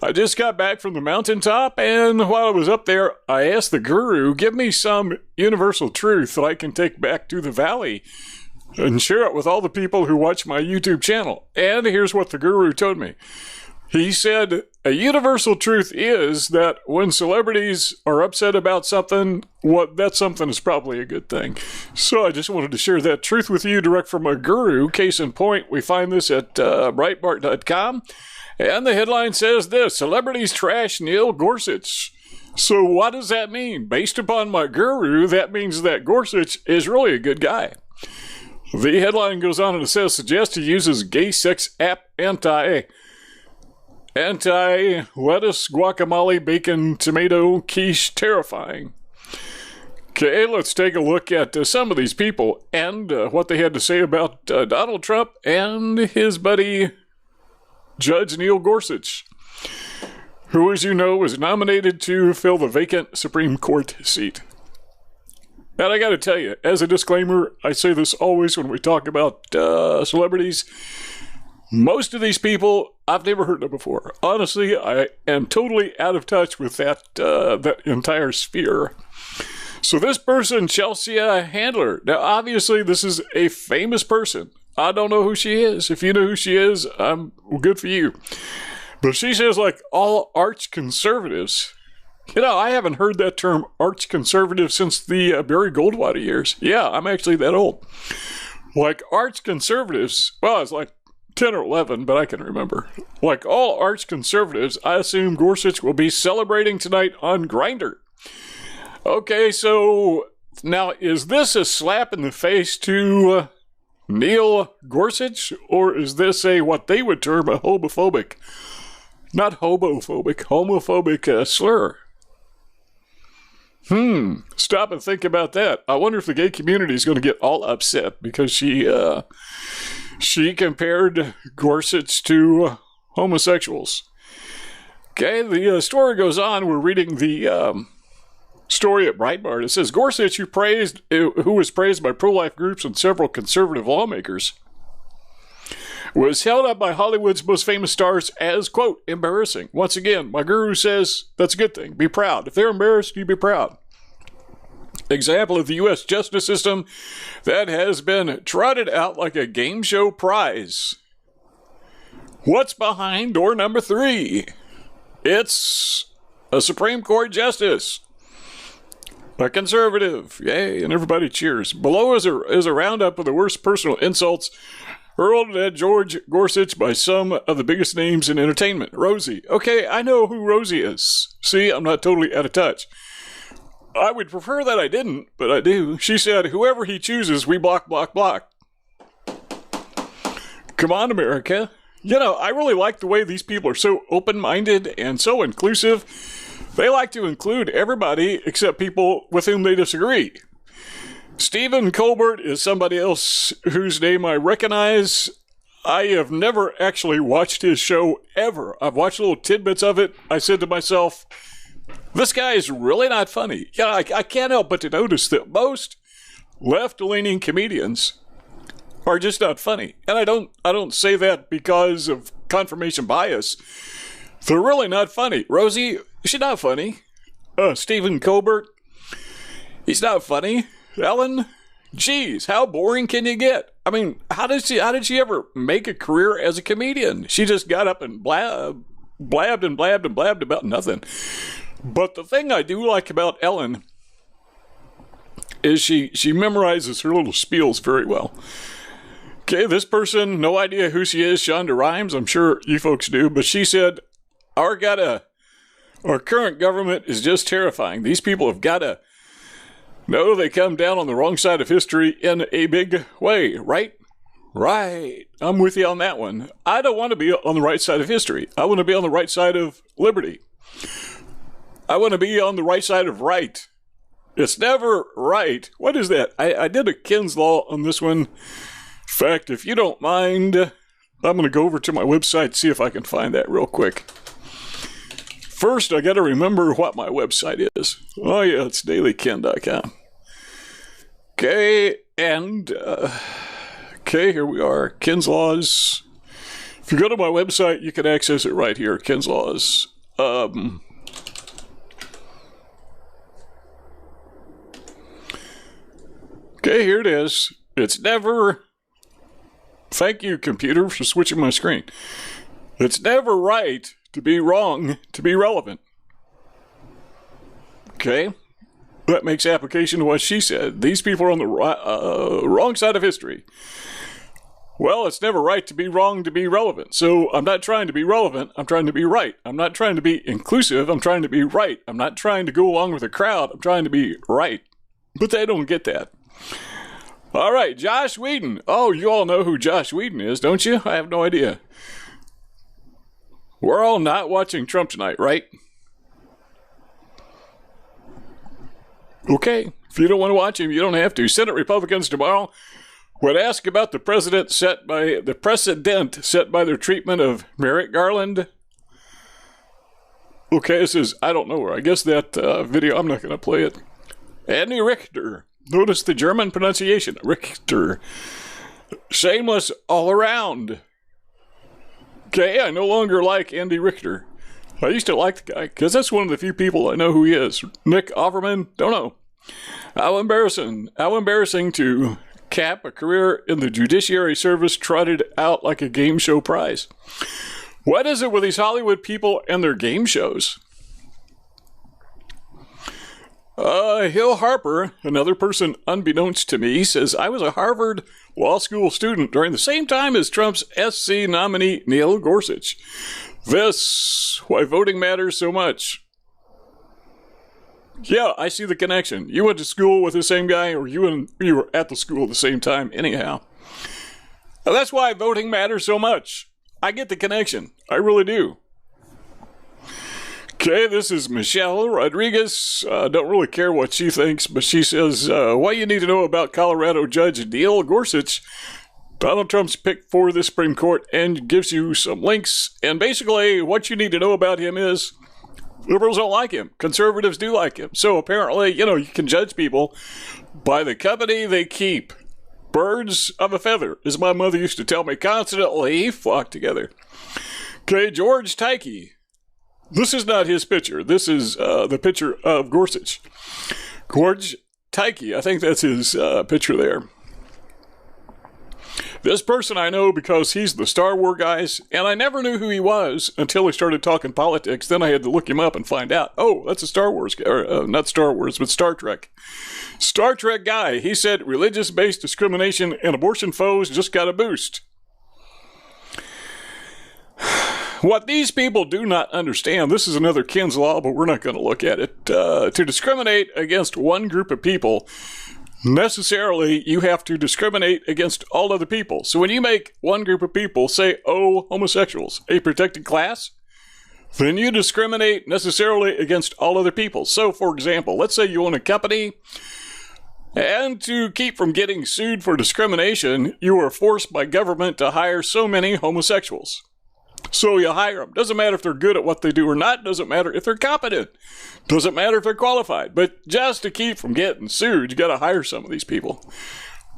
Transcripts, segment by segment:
I just got back from the mountaintop, and while I was up there, I asked the guru, give me some universal truth that I can take back to the valley and share it with all the people who watch my YouTube channel. And here's what the guru told me. He said, a universal truth is that when celebrities are upset about something, that something is probably a good thing. So I just wanted to share that truth with you direct from a guru. Case in point, we find this at Breitbart.com. And the headline says this, celebrities trash Neil Gorsuch. So what does that mean? Based upon my guru, that means that Gorsuch is really a good guy. The headline goes on and it says, suggests he uses gay sex app anti-lettuce, guacamole, bacon, tomato, quiche, terrifying. Okay, let's take a look at some of these people and what they had to say about Donald Trump and his buddy Judge Neil Gorsuch, who, as you know, was nominated to fill the vacant Supreme Court seat. And I got to tell you, as a disclaimer, I say this always when we talk about celebrities. Most of these people, I've never heard of before. Honestly, I am totally out of touch with that entire sphere. So this person, Chelsea Handler. Now, obviously, this is a famous person. I don't know who she is. If you know who she is, good for you. But she says, like, all arch conservatives. You know, I haven't heard that term arch conservative since the Barry Goldwater years. Yeah, I'm actually that old. Like, arch conservatives, well, it's like 10 or 11, but I can remember. Like all arch conservatives, I assume Gorsuch will be celebrating tonight on Grindr. Okay, so now is this a slap in the face to Neil Gorsuch, or is this what they would term a homophobic, not homophobic slur? Stop and think about that. I wonder if the gay community is going to get all upset because she compared Gorsuch to homosexuals. Okay, the story goes on. We're reading the story at Breitbart. It says, Gorsuch, who was praised by pro-life groups and several conservative lawmakers, was held up by Hollywood's most famous stars as, quote, embarrassing. Once again, my guru says that's a good thing. Be proud. If they're embarrassed, you be proud. Example of the U.S. justice system that has been trotted out like a game show prize. What's behind door number 3? It's a Supreme Court justice. A conservative. Yay, and everybody cheers. Below is a roundup of the worst personal insults hurled at George Gorsuch by some of the biggest names in entertainment. Rosie. Okay, I know who Rosie is. See, I'm not totally out of touch. I would prefer that I didn't, but I do. She said, whoever he chooses, we block, block, block. Come on, America. You know, I really like the way these people are so open-minded and so inclusive. They like to include everybody except people with whom they disagree. Stephen Colbert is somebody else whose name I recognize. I have never actually watched his show ever. I've watched little tidbits of it. I said to myself, this guy is really not funny. Yeah, I can't help but to notice that most left-leaning comedians are just not funny. And I don't say that because of confirmation bias. They're really not funny. Rosie, she's not funny. Stephen Colbert, he's not funny. Ellen, geez, how boring can you get? I mean, how did she ever make a career as a comedian? She just got up and blabbed about nothing. But the thing I do like about Ellen is she memorizes her little spiels very well. Okay, this person, no idea who she is, Shonda Rhimes. I'm sure you folks do, but she said, our current government is just terrifying. These people have got to know they come down on the wrong side of history in a big way, right? Right. I'm with you on that one. I don't want to be on the right side of history. I want to be on the right side of liberty. I want to be on the right side of right. It's never right. What is that? I did a Ken's Law on this one. In fact, if you don't mind, I'm going to go over to my website, see if I can find that real quick. First, I got to remember what my website is. Oh, yeah, it's dailyken.com. Okay, and, here we are. Ken's Laws. If you go to my website, you can access it right here, Ken's Laws. Okay, here it is. It's never... Thank you, computer, for switching my screen. It's never right to be wrong to be relevant. Okay? That makes application to what she said. These people are on the wrong side of history. Well, it's never right to be wrong to be relevant. So I'm not trying to be relevant. I'm trying to be right. I'm not trying to be inclusive. I'm trying to be right. I'm not trying to go along with the crowd. I'm trying to be right. But they don't get that. All right, Josh Whedon. Oh, you all know who Josh Whedon is, don't you? I have no idea. We're all not watching Trump tonight, right? Okay, if you don't want to watch him, you don't have to. Senate Republicans tomorrow would ask about the precedent set by their treatment of Merrick Garland. Okay, this is, I don't know where. I guess that video, I'm not going to play it. Andy Richter. Notice the German pronunciation. Richter. Shameless all around. Okay, I no longer like Andy Richter. I used to like the guy, because that's one of the few people I know who he is. Nick Offerman, don't know. How embarrassing to cap a career in the judiciary service trotted out like a game show prize. What is it with these Hollywood people and their game shows? Hill Harper, another person unbeknownst to me, says, I was a Harvard Law School student during the same time as Trump's SC nominee Neil Gorsuch. This, why voting matters so much. Yeah, I see the connection. You went to school with the same guy, or you were at the school at the same time anyhow. Now, that's why voting matters so much. I get the connection. I really do. Okay, this is Michelle Rodriguez. Don't really care what she thinks, but she says, what you need to know about Colorado Judge Neil Gorsuch, Donald Trump's pick for the Supreme Court, and gives you some links. And basically, what you need to know about him is liberals don't like him. Conservatives do like him. So apparently, you can judge people by the company they keep. Birds of a feather, as my mother used to tell me constantly, flock together. Okay, George Takei. This is not his picture. This is the picture of Gorsuch. George Takei, I think that's his picture there. This person I know because he's the Star Wars guys, and I never knew who he was until he started talking politics. Then I had to look him up and find out, oh, that's a Star Wars guy, or not Star Wars, but Star Trek. Star Trek guy. He said religious-based discrimination and abortion foes just got a boost. What these people do not understand, this is another Ken's Law, but we're not going to look at it. To discriminate against one group of people, necessarily you have to discriminate against all other people. So when you make one group of people say, oh, homosexuals, a protected class, then you discriminate necessarily against all other people. So, for example, let's say you own a company, and to keep from getting sued for discrimination, you are forced by government to hire so many homosexuals. So you hire them. Doesn't matter if they're good at what they do or not. Doesn't matter if they're competent. Doesn't matter if they're qualified. But just to keep from getting sued, you got to hire some of these people.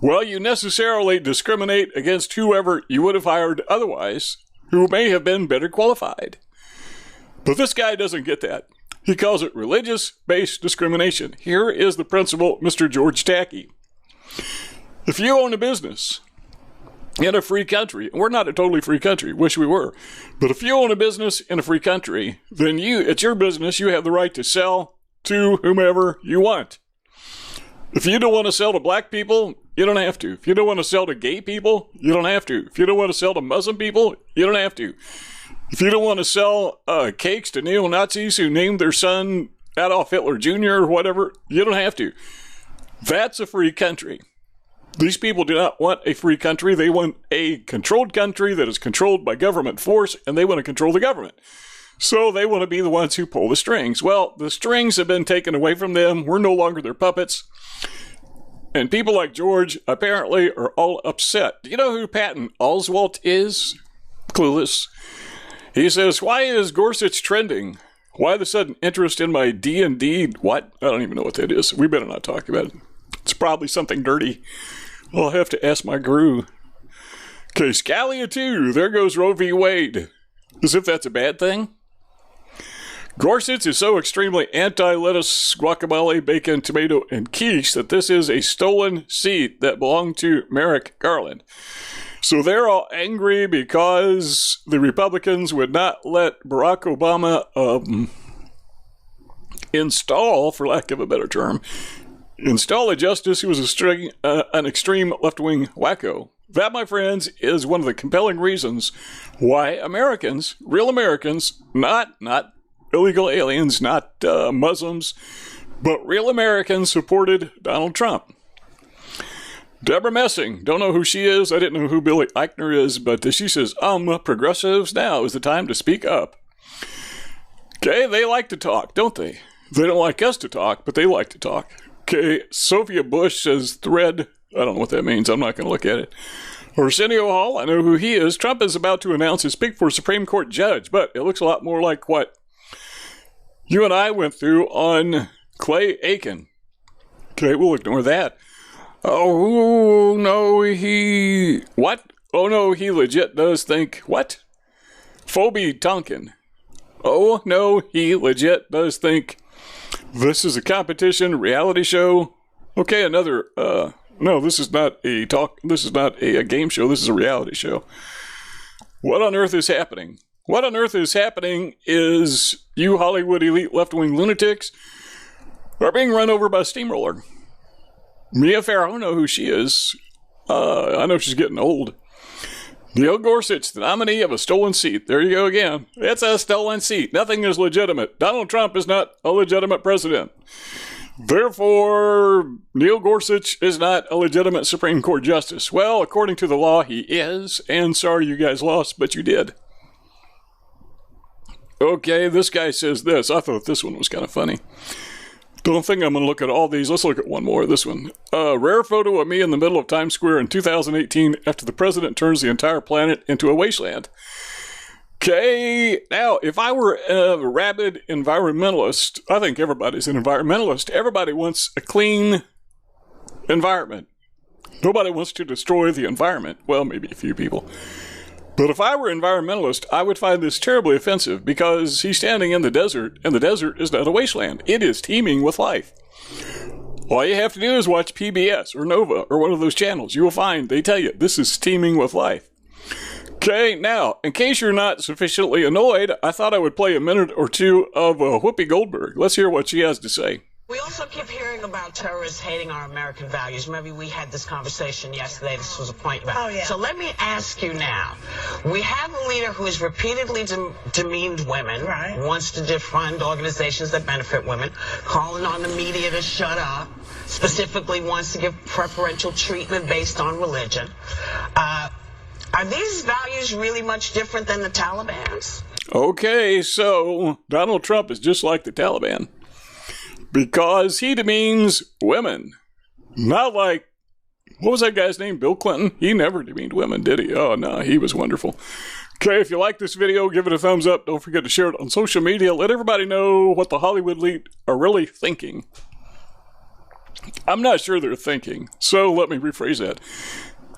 Well, you necessarily discriminate against whoever you would have hired otherwise, who may have been better qualified. But this guy doesn't get that. He calls it religious-based discrimination. Here is the principle, Mr. George Takei. If you own a business in a free country, we're not a totally free country, wish we were, but if you own a business in a free country, then it's your business, you have the right to sell to whomever you want. If you don't want to sell to black people, you don't have to. If you don't want to sell to gay people, you don't have to. If you don't want to sell to Muslim people, you don't have to. If you don't want to sell cakes to neo-Nazis who named their son Adolf Hitler Jr. or whatever, you don't have to. That's a free country. These people do not want a free country. They want a controlled country that is controlled by government force, and they want to control the government. So they want to be the ones who pull the strings. Well, the strings have been taken away from them. We're no longer their puppets. And people like George apparently are all upset. Do you know who Patton Oswalt is? Clueless. He says, why is Gorsuch trending? Why the sudden interest in my D&D? What? I don't even know what that is. We better not talk about it. It's probably something dirty. I'll have to ask my guru. Okay, Scalia 2. There goes Roe v. Wade. As if that's a bad thing. Gorsuch is so extremely anti-lettuce, guacamole, bacon, tomato, and quiche that this is a stolen seat that belonged to Merrick Garland. So they're all angry because the Republicans would not let Barack Obama install, for lack of a better term, install a justice who was an extreme left-wing wacko. That, my friends, is one of the compelling reasons why Americans, real Americans, not illegal aliens, not Muslims, but real Americans supported Donald Trump. Deborah Messing, don't know who she is. I didn't know who Billy Eichner is, but she says, progressives, now is the time to speak up. Okay, they like to talk, don't they? They don't like us to talk, but they like to talk. Okay, Sophia Bush says thread. I don't know what that means. I'm not going to look at it. Arsenio Hall, I know who he is. Trump is about to announce his pick for Supreme Court judge, but it looks a lot more like what you and I went through on Clay Aiken. Okay, we'll ignore that. Oh, no, he... What? Oh, no, he legit does think... What? Phoebe Tonkin. Oh, no, he legit does think this is a competition reality show. Okay, another... No, this is not a talk. This is not a game show. This is a reality show. What on earth is happening? What on earth is happening is you Hollywood elite left-wing lunatics are being run over by a steamroller. Mia Farrow, I don't know who she is. I know she's getting old. Neil Gorsuch, the nominee of a stolen seat. There you go again. It's a stolen seat. Nothing is legitimate. Donald Trump is not a legitimate president. Therefore, Neil Gorsuch is not a legitimate Supreme Court justice. Well, according to the law, he is. And sorry you guys lost, but you did. Okay, this guy says this. I thought this one was kind of funny. Don't think I'm going to look at all these. Let's look at one more. This one. Rare photo of me in the middle of Times Square in 2018 after the president turns the entire planet into a wasteland. Okay, now, if I were a rabid environmentalist, I think everybody's an environmentalist. Everybody wants a clean environment. Nobody wants to destroy the environment. Well, maybe a few people. But if I were an environmentalist, I would find this terribly offensive because he's standing in the desert, and the desert is not a wasteland. It is teeming with life. All you have to do is watch PBS or Nova or one of those channels. You will find they tell you this is teeming with life. Okay, now, in case you're not sufficiently annoyed, I thought I would play a minute or two of Whoopi Goldberg. Let's hear what she has to say. We also keep hearing about terrorists hating our American values. Maybe we had this conversation yesterday. This was a point about. Oh, yeah. So let me ask you now. We have a leader who has repeatedly demeaned women, right, wants to defund organizations that benefit women, calling on the media to shut up, specifically wants to give preferential treatment based on religion. Are these values really much different than the Taliban's? Okay, so Donald Trump is just like the Taliban because he demeans women. Not like, what was that guy's name, Bill Clinton? He never demeaned women, did he? Oh, no, he was wonderful. Okay, if you like this video, give it a thumbs up. Don't forget to share it on social media. Let everybody know what the Hollywood elite are really thinking. I'm not sure they're thinking, so let me rephrase that.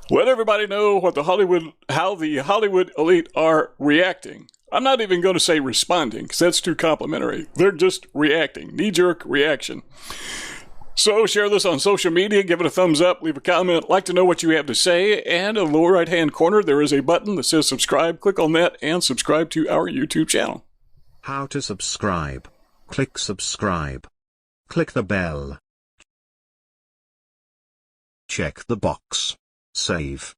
Let everybody know what how the Hollywood elite are reacting. I'm not even going to say responding, because that's too complimentary. They're just reacting. Knee-jerk reaction. So share this on social media, give it a thumbs up, leave a comment, like to know what you have to say, and in the lower right-hand corner there is a button that says subscribe. Click on that and subscribe to our YouTube channel. How to subscribe? Click subscribe. Click the bell. Check the box. Save.